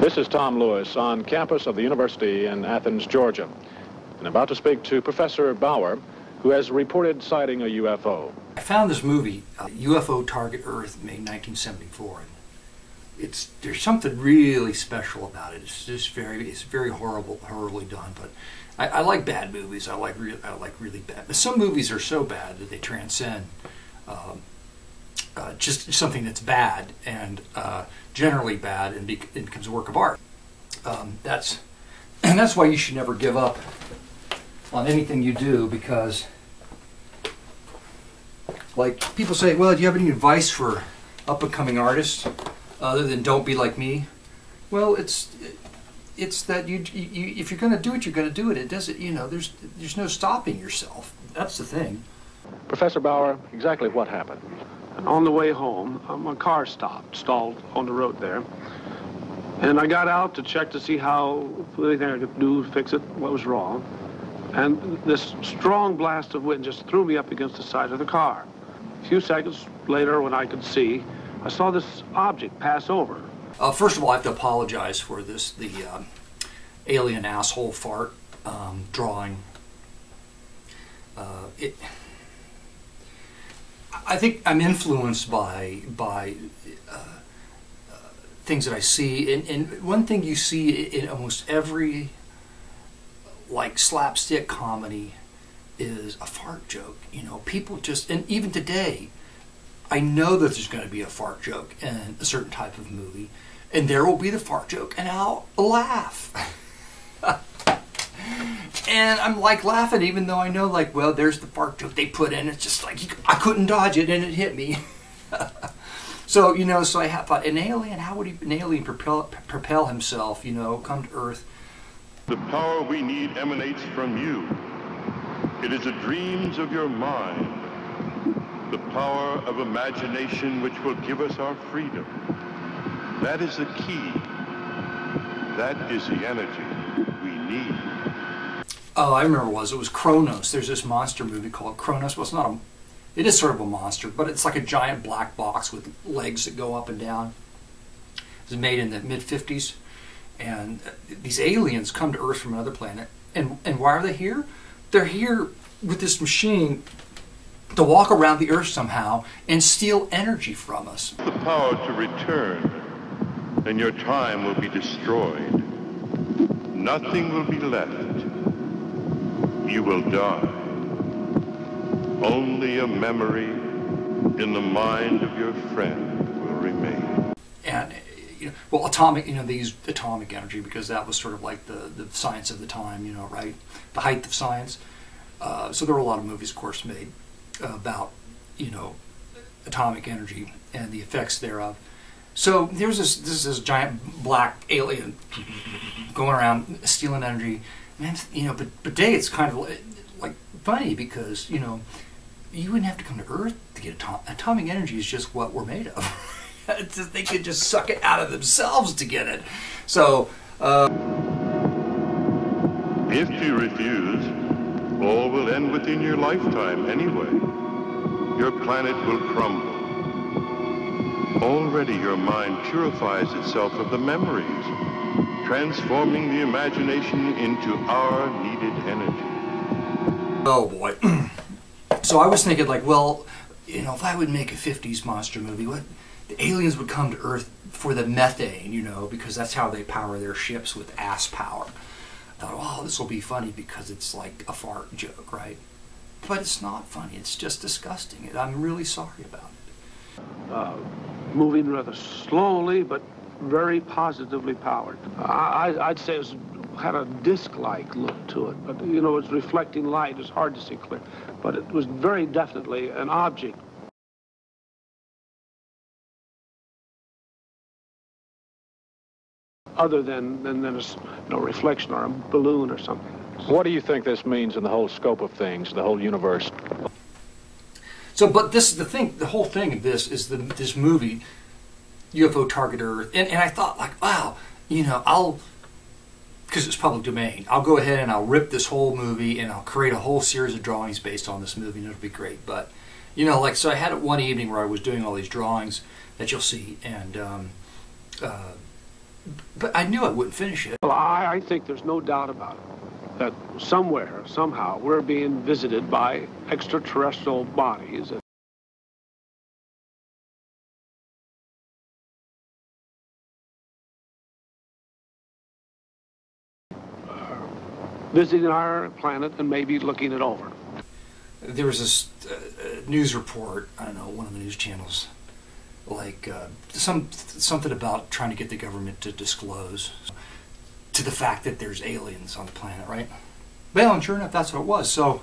This is Tom Lewis on campus of the University in Athens, Georgia, and about to speak to Professor Bauer, who has reported sighting a UFO. I found this movie, UFO Target Earth, made in 1974. There's something really special about it. It's very horribly done. But I like bad movies. I like really bad. But some movies are so bad that they transcend just something that's bad and generally bad and it becomes a work of art. That's why you should never give up on anything you do, because like people say, well, do you have any advice for up and coming artists other than don't be like me? Well, it's that you if you're going to do it, you're going to do it. It doesn't, there's no stopping yourself. That's the thing. Professor Bauer, exactly what happened? On the way home, my car stalled on the road there. And I got out to check to see how anything I could do to fix it, what was wrong. And this strong blast of wind just threw me up against the side of the car. A few seconds later, when I could see, I saw this object pass over. First of all, I have to apologize for the alien asshole fart drawing. I think I'm influenced by things that I see, and one thing you see in almost every slapstick comedy is a fart joke. People just, and even today, I know that there's going to be a fart joke in a certain type of movie, and there will be the fart joke, and I'll laugh. And I'm laughing, even though I know, well, there's the fart joke they put in. It's just I couldn't dodge it, and it hit me. So, so I thought, an alien, how would an alien propel himself, come to Earth? The power we need emanates from you. It is the dreams of your mind, the power of imagination which will give us our freedom. That is the key. That is the energy we need. Oh, I remember it was Kronos. There's this monster movie called Kronos. Well, it is sort of a monster, but it's like a giant black box with legs that go up and down. It was made in the mid-50s. And these aliens come to Earth from another planet. And why are they here? They're here with this machine to walk around the Earth somehow and steal energy from us. The power to return, and your time will be destroyed. Nothing will be left. You will die. Only a memory in the mind of your friend will remain. And well, atomic, they used atomic energy because that was sort of like the science of the time, right? The height of science. So there were a lot of movies, of course, made about, atomic energy and the effects thereof. So there's this giant black alien going around stealing energy. Man, but today it's kind of like funny because, you wouldn't have to come to Earth to get atomic energy is just what we're made of. They could just suck it out of themselves to get it. So, if you refuse, all will end within your lifetime anyway. Your planet will crumble. Already your mind purifies itself of the memories, transforming the imagination into our needed energy. Oh boy. So I was thinking well, if I would make a 50s monster movie, the aliens would come to Earth for the methane, because that's how they power their ships, with ass power. I thought, oh, this will be funny because it's like a fart joke, right? But it's not funny. It's just disgusting. And I'm really sorry about it. Moving rather slowly, but very positively powered. I'd say it had a disc-like look to it, but it's reflecting light. It's hard to see clear, but it was very definitely an object. Other than a reflection or a balloon or something. What do you think this means in the whole scope of things, the whole universe? So, but this is the thing. The whole thing of this is this movie, UFO Target Earth, and I thought wow, because it's public domain, I'll go ahead and I'll rip this whole movie and I'll create a whole series of drawings based on this movie, and it'll be great. But so I had it one evening where I was doing all these drawings that you'll see, and But I knew I wouldn't finish it. Well, I think there's no doubt about it, that somewhere, somehow, we're being visited by extraterrestrial bodies. Visiting our planet and maybe looking it over. There was this news report, I don't know, one of the news channels, like something about trying to get the government to disclose to the fact that there's aliens on the planet, right? Well, and sure enough, that's what it was. So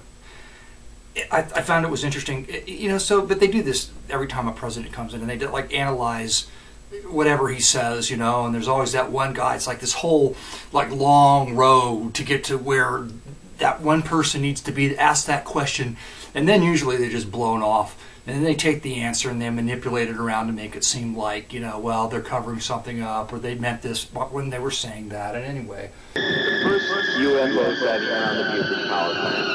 I found it was interesting, you know. So, but they do this every time a president comes in, and they like analyze whatever he says, you know. And there's always that one guy. It's like this whole like long road to get to where that one person needs to be asked that question, and then usually they're just blown off. And then they take the answer and they manipulate it around to make it seem like, you know, well, they're covering something up, or they meant this when they were saying that. And anyway, the first UFO sighting on the Buford power plant.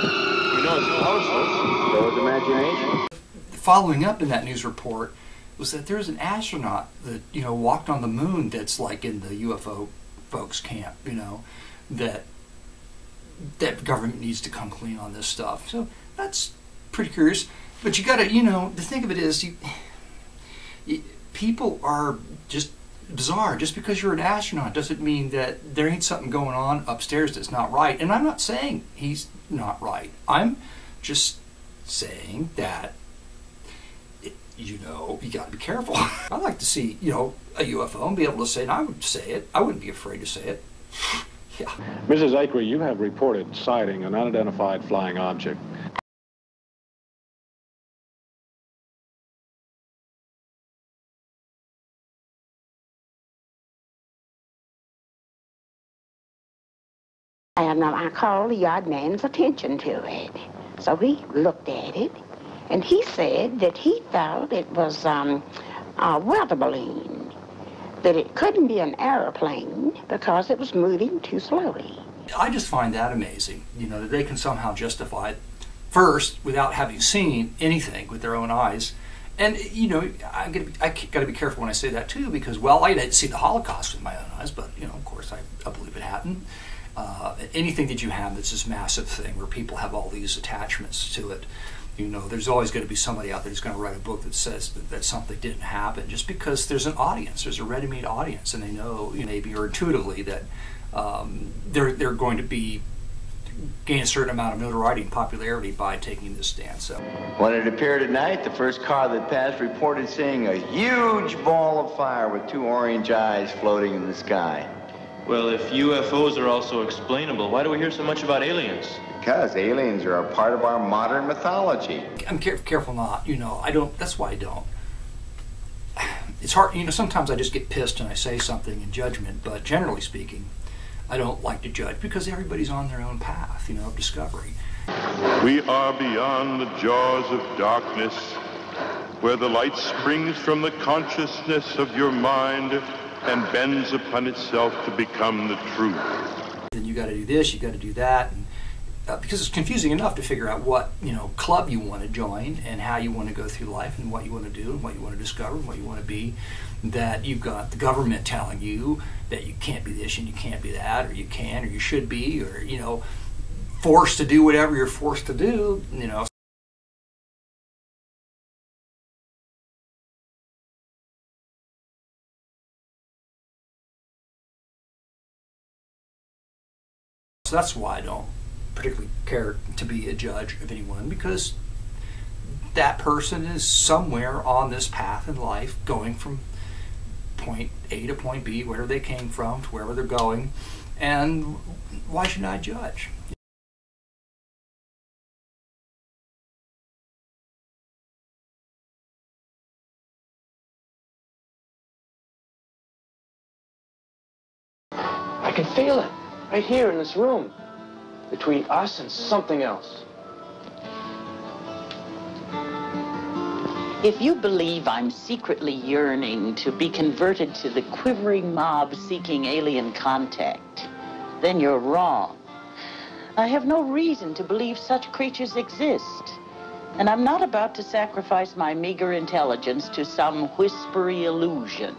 We know it's a power source, so is imagination. Following up in that news report was that there's an astronaut that, you know, walked on the moon that's like in the UFO folks camp, you know, that government needs to come clean on this stuff. So that's pretty curious. But you gotta, you know, the thing of it is, people are just bizarre. Just because you're an astronaut doesn't mean that there ain't something going on upstairs that's not right. And I'm not saying he's not right. I'm just saying that, you know, you gotta be careful. I'd like to see, you know, a UFO and be able to say, and I would say it. I wouldn't be afraid to say it. Yeah. Mrs. Acre, you have reported sighting an unidentified flying object. And I called the yard man's attention to it. So he looked at it, and he said that he thought it was a weather balloon, that it couldn't be an airplane because it was moving too slowly. I just find that amazing, you know, that they can somehow justify it first without having seen anything with their own eyes. And, you know, I got to be careful when I say that too, because, well, I didn't see the Holocaust with my own eyes, but, you know, of course, I believe it happened. Anything that you have that's this massive thing where people have all these attachments to it, you know, there's always going to be somebody out there who's going to write a book that says that something didn't happen, just because there's an audience, there's a ready-made audience, and they know, you know, maybe or intuitively that they're going to gain a certain amount of notoriety and popularity by taking this stance. So when it appeared at night, the first car that passed reported seeing a huge ball of fire with two orange eyes floating in the sky. Well, if UFOs are also explainable, why do we hear so much about aliens? Because aliens are a part of our modern mythology. I'm careful not, you know, I don't, that's why I don't. It's hard, you know, sometimes I just get pissed and I say something in judgment, but generally speaking, I don't like to judge because everybody's on their own path, you know, of discovery. We are beyond the jaws of darkness, where the light springs from the consciousness of your mind and bends upon itself to become the truth. Then you got to do this, you got to do that, and because it's confusing enough to figure out what, you know, club you want to join and how you want to go through life and what you want to do and what you want to discover and what you want to be, that you've got the government telling you that you can't be this and you can't be that, or you can or you should be, or, you know, forced to do whatever you're forced to do, you know. So that's why I don't particularly care to be a judge of anyone, because that person is somewhere on this path in life going from point A to point B, wherever they came from, to wherever they're going, and why should I judge? I can feel it right here in this room, between us and something else. If you believe I'm secretly yearning to be converted to the quivering mob seeking alien contact, then you're wrong. I have no reason to believe such creatures exist, and I'm not about to sacrifice my meager intelligence to some whispery illusion.